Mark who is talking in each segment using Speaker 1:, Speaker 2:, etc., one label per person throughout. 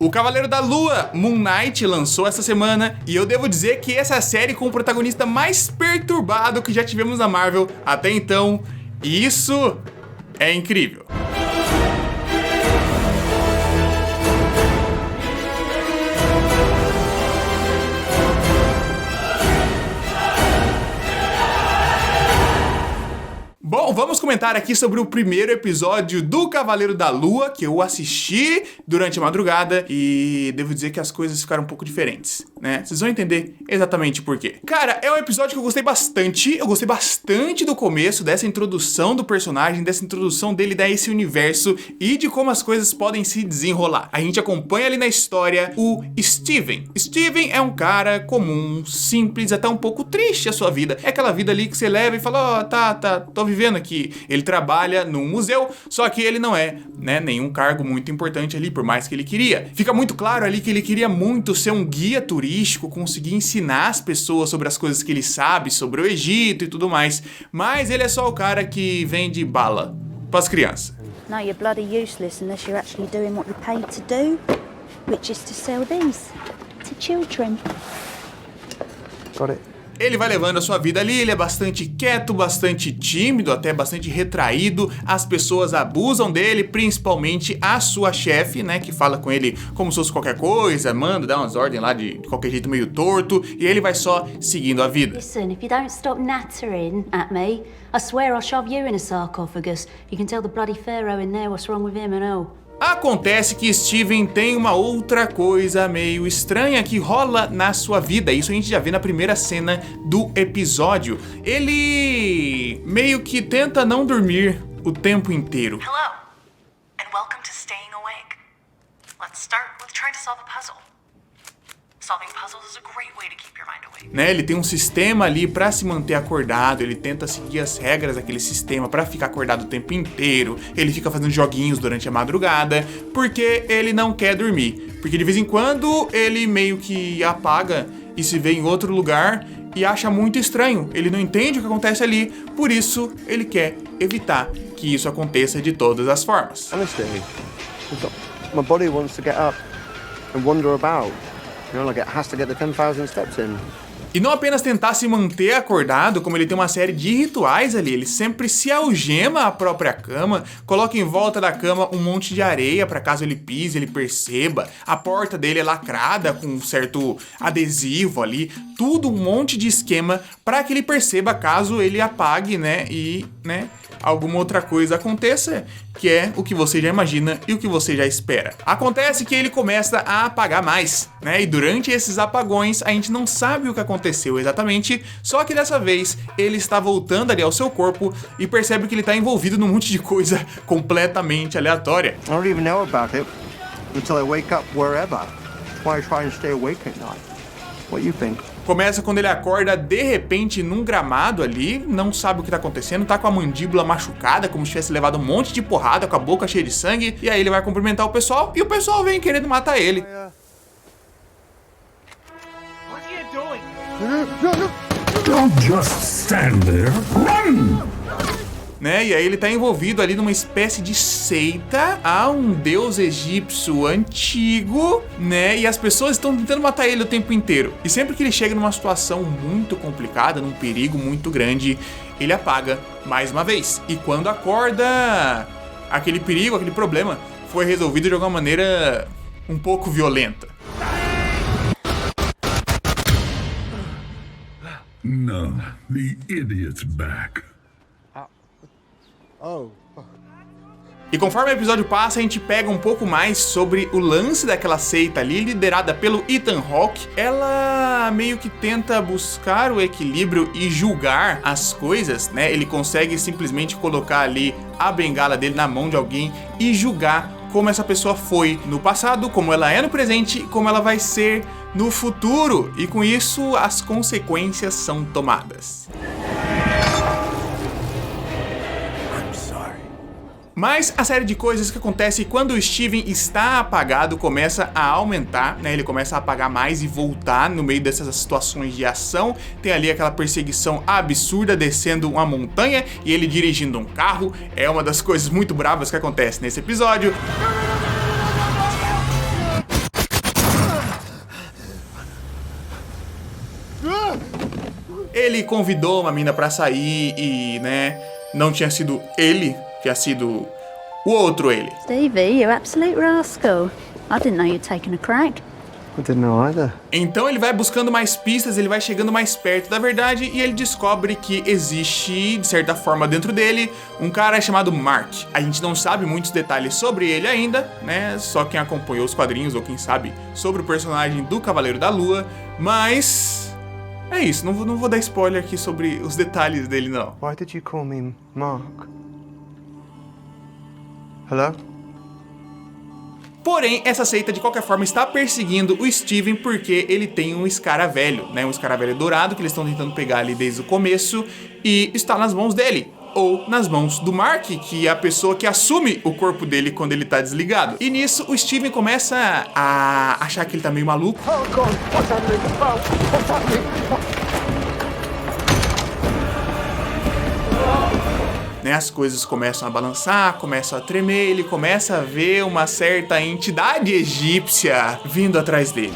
Speaker 1: O Cavaleiro da Lua, Moon Knight, lançou essa semana e eu devo dizer que essa é a série com o protagonista mais perturbado que já tivemos na Marvel até então, e isso é incrível. Bom, vamos comentar aqui sobre o primeiro episódio do Cavaleiro da Lua, que eu assisti durante a madrugada, e devo dizer que as coisas ficaram um pouco diferentes, né? Vocês vão entender exatamente por quê. Cara, é um episódio que eu gostei bastante do começo, dessa introdução do personagem, dessa introdução dele a esse universo e de como as coisas podem se desenrolar. A gente acompanha ali na história o Steven. Steven é um cara comum, simples, até um pouco triste a sua vida. É aquela vida ali que você leva e fala, tô vivendo aqui. Ele trabalha num museu, só que ele não é, né, nenhum cargo muito importante ali, por mais que ele queria. Fica muito claro ali que ele queria muito ser um guia turístico, conseguir ensinar as pessoas sobre as coisas que ele sabe, sobre o Egito e tudo mais. Mas ele é só o cara que vende bala pras crianças.
Speaker 2: No, you're bloody useless unless you're actually doing what you're paid to do, which is to sell these to children.
Speaker 3: Got it.
Speaker 1: Ele vai levando a sua vida ali, ele é bastante quieto, bastante tímido, até bastante retraído. As pessoas abusam dele, principalmente a sua chefe, né, que fala com ele como se fosse qualquer coisa, manda, dá umas ordens lá de qualquer jeito meio torto, e ele vai só seguindo a vida.
Speaker 4: Listen, if you don't stop nattering at me, I swear I'll shove you in a sarcophagus. You can tell the bloody pharaoh in there what's wrong with him and all.
Speaker 1: Acontece que Steven tem uma outra coisa meio estranha que rola na sua vida. Isso a gente já vê na primeira cena do episódio. Ele meio que tenta não dormir o tempo inteiro.
Speaker 5: Hello, and welcome to Staying Awake. Let's start with trying to solve a puzzle. Solving puzzles is a great way to keep your mind awake.
Speaker 1: Né, ele tem um sistema ali pra se manter acordado, ele tenta seguir as regras daquele sistema pra ficar acordado o tempo inteiro, ele fica fazendo joguinhos durante a madrugada, porque ele não quer dormir, porque de vez em quando ele meio que apaga e se vê em outro lugar e acha muito estranho, ele não entende o que acontece ali, por isso ele quer evitar que isso aconteça de todas as formas.
Speaker 3: Honestly, my body wants to get up and wander about. You know, like it has to get the 10,000 steps in.
Speaker 1: E não apenas tentar se manter acordado, como ele tem uma série de rituais ali, ele sempre se algema à própria cama, coloca em volta da cama um monte de areia para caso ele pise, ele perceba, a porta dele é lacrada com um certo adesivo ali, tudo um monte de esquema para que ele perceba caso ele apague, né, e, né, alguma outra coisa aconteça, que é o que você já imagina e o que você já espera. Acontece que ele começa a apagar mais, né? E durante esses apagões a gente não sabe o que aconteceu exatamente, só que dessa vez ele está voltando ali ao seu corpo e percebe que ele está envolvido num monte de coisa completamente aleatória.
Speaker 3: I don't even know about it until I wake up wherever. That's why I try and stay awake at night. What do you think?
Speaker 1: Começa quando ele acorda de repente num gramado ali, não sabe o que tá acontecendo, tá com a mandíbula machucada, como se tivesse levado um monte de porrada, com a boca cheia de sangue, e aí ele vai cumprimentar o pessoal, e o pessoal vem querendo matar ele.
Speaker 5: What are you doing?
Speaker 6: Don't just stand there. Run!
Speaker 1: Né? E aí ele tá envolvido ali numa espécie de seita a um deus egípcio antigo, né? E as pessoas estão tentando matar ele o tempo inteiro. E sempre que ele chega numa situação muito complicada, num perigo muito grande, ele apaga mais uma vez. E quando acorda, aquele perigo, aquele problema foi resolvido de alguma maneira um pouco violenta.
Speaker 6: No, the idiot's back.
Speaker 3: Oh.
Speaker 1: E conforme o episódio passa, a gente pega um pouco mais sobre o lance daquela seita ali, liderada pelo Ethan Hawke. Ela meio que tenta buscar o equilíbrio e julgar as coisas, né? Ele consegue simplesmente colocar ali a bengala dele na mão de alguém e julgar como essa pessoa foi no passado, como ela é no presente e como ela vai ser no futuro. E com isso, as consequências são tomadas. Mas a série de coisas que acontece quando o Steven está apagado começa a aumentar, né? Ele começa a apagar mais e voltar no meio dessas situações de ação. Tem ali aquela perseguição absurda descendo uma montanha e ele dirigindo um carro. É uma das coisas muito bravas que acontece nesse episódio. ele convidou uma mina pra sair e, né, não tinha sido ele, tinha sido o outro ele.
Speaker 2: Stevie, you absolute rascal. I didn't know you'd taken a crack.
Speaker 3: I didn't know either.
Speaker 1: Então ele vai buscando mais pistas, ele vai chegando mais perto da verdade e ele descobre que existe, de certa forma, dentro dele, um cara chamado Mark. A gente não sabe muitos detalhes sobre ele ainda, né? Só quem acompanhou os quadrinhos ou quem sabe sobre o personagem do Cavaleiro da Lua, mas é isso, não vou dar spoiler aqui sobre os detalhes dele, não.
Speaker 3: Why did you call me Mark? Hello?
Speaker 1: Porém, essa seita de qualquer forma está perseguindo o Steven porque ele tem um escaravelho, né? Um escaravelho dourado que eles estão tentando pegar ali desde o começo e está nas mãos dele. Ou nas mãos do Mark, que é a pessoa que assume o corpo dele quando ele tá desligado. E nisso o Steven começa a achar que ele tá meio maluco.
Speaker 3: Oh, God, what's happening? Oh, what's happening?
Speaker 1: Né, as coisas começam a balançar, começam a tremer, ele começa a ver uma certa entidade egípcia vindo atrás dele.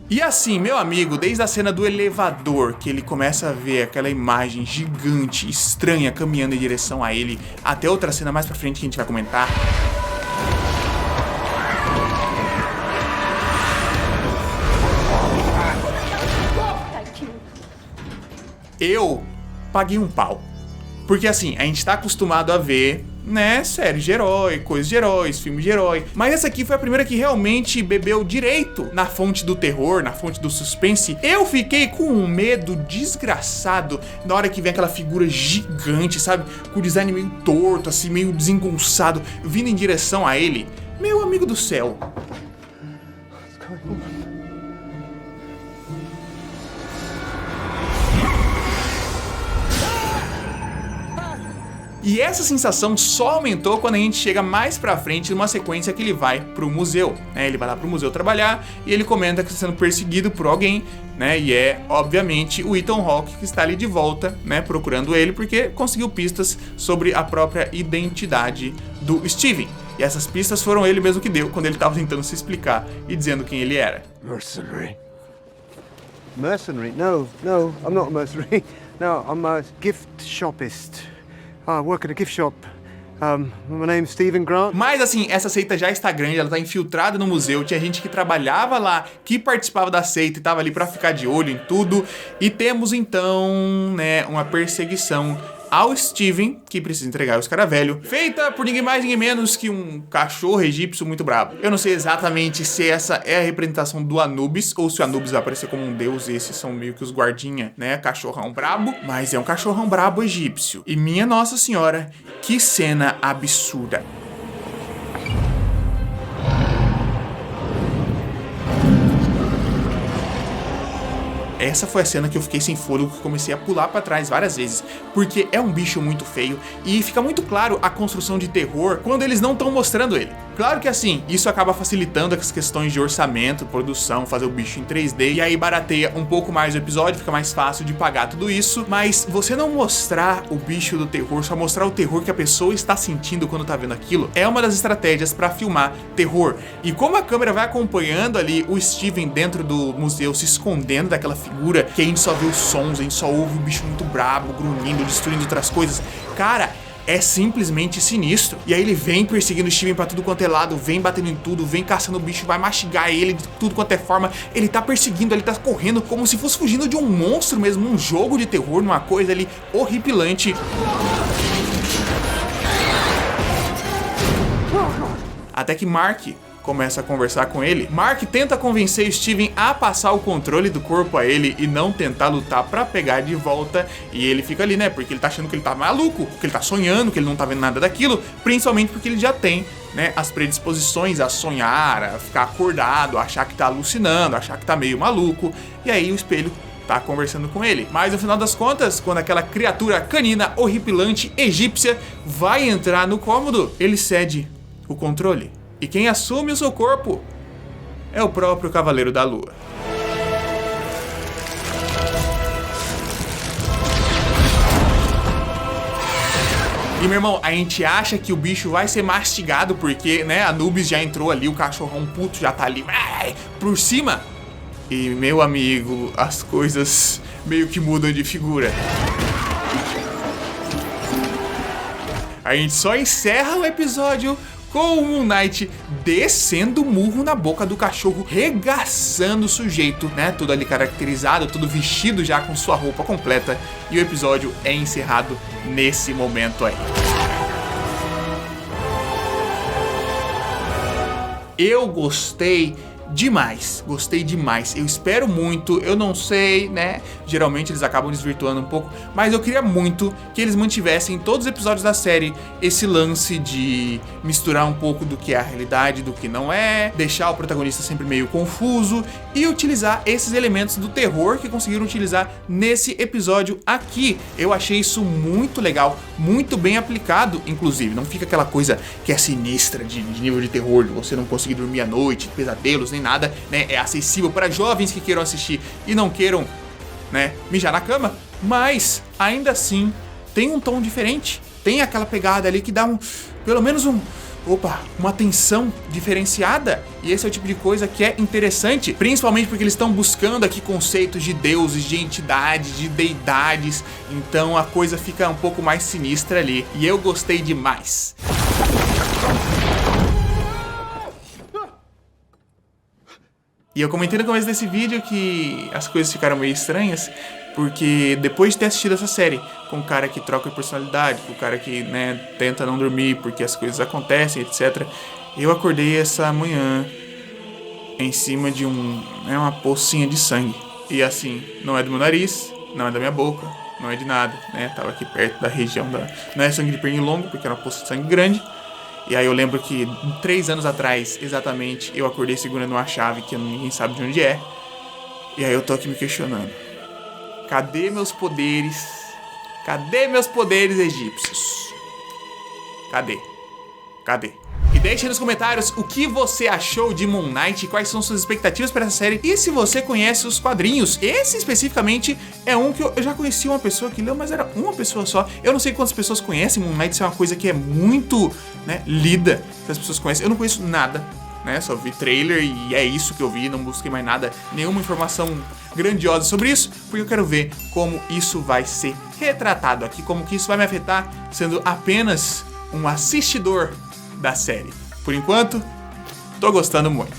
Speaker 1: E assim, meu amigo, desde a cena do elevador, que ele começa a ver aquela imagem gigante, estranha, caminhando em direção a ele, até outra cena mais pra frente que a gente vai comentar. Eu paguei um pau. Porque assim, a gente tá acostumado a ver, né, séries de herói, coisas de heróis, filmes de herói. Mas essa aqui foi a primeira que realmente bebeu direito na fonte do terror, na fonte do suspense. Eu fiquei com um medo desgraçado na hora que vem aquela figura gigante, sabe? Com o design meio torto, assim, meio desengonçado, vindo em direção a ele. Meu amigo do céu. E essa sensação só aumentou quando a gente chega mais pra frente numa sequência que ele vai pro museu, né? Ele vai lá pro museu trabalhar e ele comenta que está sendo perseguido por alguém, né? E é, obviamente, o Ethan Hawke que está ali de volta, né? Procurando ele porque conseguiu pistas sobre a própria identidade do Steven. E essas pistas foram ele mesmo que deu quando ele estava tentando se explicar e dizendo quem ele era.
Speaker 3: Mercenary. Mercenary? No, I'm not a mercenary. No, I'm a gift shopist. I work at a gift shop. My name's Stephen Grant.
Speaker 1: Mas assim, essa seita já está grande, ela está infiltrada no museu, tinha gente que trabalhava lá, que participava da seita e estava ali para ficar de olho em tudo. E temos então, né, uma perseguição ao Steven, que precisa entregar o escaravelho, feita por ninguém mais, ninguém menos que um cachorro egípcio muito brabo. Eu não sei exatamente se essa é a representação do Anubis, ou se o Anubis vai aparecer como um deus, e esses são meio que os guardinha, né, cachorrão brabo, mas é um cachorrão brabo egípcio. E minha Nossa Senhora, que cena absurda. Essa foi a cena que eu fiquei sem fôlego, que comecei a pular pra trás várias vezes, porque é um bicho muito feio e fica muito claro a construção de terror quando eles não estão mostrando ele. Claro que assim, isso acaba facilitando as questões de orçamento, produção, fazer o bicho em 3D, e aí barateia um pouco mais o episódio, fica mais fácil de pagar tudo isso, mas você não mostrar o bicho do terror, só mostrar o terror que a pessoa está sentindo quando tá vendo aquilo, é uma das estratégias pra filmar terror. E como a câmera vai acompanhando ali o Steven dentro do museu, se escondendo daquela figura, que a gente só vê os sons, a gente só ouve o bicho muito brabo, grunhindo, destruindo outras coisas. Cara, é simplesmente sinistro. E aí ele vem perseguindo o Steven pra tudo quanto é lado, vem batendo em tudo, vem caçando o bicho, vai mastigar ele de tudo quanto é forma. Ele tá perseguindo, ele tá correndo como se fosse fugindo de um monstro mesmo, um jogo de terror, numa coisa ali horripilante. Até que Mark começa a conversar com ele. Mark tenta convencer o Steven a passar o controle do corpo a ele e não tentar lutar pra pegar de volta. E ele fica ali, né? Porque ele tá achando que ele tá maluco, que ele tá sonhando, que ele não tá vendo nada daquilo. Principalmente porque ele já tem, né, as predisposições a sonhar, a ficar acordado, a achar que tá alucinando, a achar que tá meio maluco. E aí o espelho tá conversando com ele. Mas no final das contas, quando aquela criatura canina horripilante egípcia vai entrar no cômodo, ele cede o controle. E quem assume o seu corpo é o próprio Cavaleiro da Lua. E, meu irmão, a gente acha que o bicho vai ser mastigado porque, né, Anubis já entrou ali, o cachorrão puto já tá ali por cima. E, meu amigo, as coisas meio que mudam de figura. A gente só encerra o episódio com o Moon Knight descendo o murro na boca do cachorro, regaçando o sujeito, né? Tudo ali caracterizado, tudo vestido já com sua roupa completa. E o episódio é encerrado nesse momento aí. Eu gostei demais, gostei demais. Eu espero muito, eu não sei, né? Geralmente eles acabam desvirtuando um pouco, mas eu queria muito que eles mantivessem em todos os episódios da série esse lance de misturar um pouco do que é a realidade, do que não é, deixar o protagonista sempre meio confuso e utilizar esses elementos do terror que conseguiram utilizar nesse episódio aqui. Eu achei isso muito legal, muito bem aplicado, inclusive. Não fica aquela coisa que é sinistra de nível de terror, de você não conseguir dormir à noite, pesadelos, nem nada, né? É acessível para jovens que queiram assistir e não queiram, né, mijar na cama, mas ainda assim tem um tom diferente, tem aquela pegada ali que dá pelo menos uma tensão diferenciada, e esse é o tipo de coisa que é interessante, principalmente porque eles estão buscando aqui conceitos de deuses, de entidades, de deidades, então a coisa fica um pouco mais sinistra ali, e eu gostei demais. E eu comentei no começo desse vídeo que as coisas ficaram meio estranhas, porque depois de ter assistido essa série, com o cara que troca de personalidade, com o cara que, né, tenta não dormir porque as coisas acontecem, etc. Eu acordei essa manhã em cima de uma pocinha de sangue. E assim, não é do meu nariz, não é da minha boca, não é de nada, né? Tava aqui perto da região da... Não é sangue de pernilongo, porque era uma poça de sangue grande. E aí eu lembro que 3 anos atrás, exatamente, eu acordei segurando uma chave que ninguém sabe de onde é. E aí eu tô aqui me questionando. Cadê meus poderes? Cadê meus poderes egípcios? Cadê? Cadê? E deixe nos comentários o que você achou de Moon Knight, quais são suas expectativas para essa série e se você conhece os quadrinhos. Esse especificamente é um que eu já conheci uma pessoa que leu, mas era uma pessoa só. Eu não sei quantas pessoas conhecem Moon Knight, isso é uma coisa que é muito, né, lida, que as pessoas conhecem. Eu não conheço nada, né, só vi trailer e é isso que eu vi, não busquei mais nada, nenhuma informação grandiosa sobre isso, porque eu quero ver como isso vai ser retratado aqui, como que isso vai me afetar sendo apenas um assistidor da série. Por enquanto, tô gostando muito.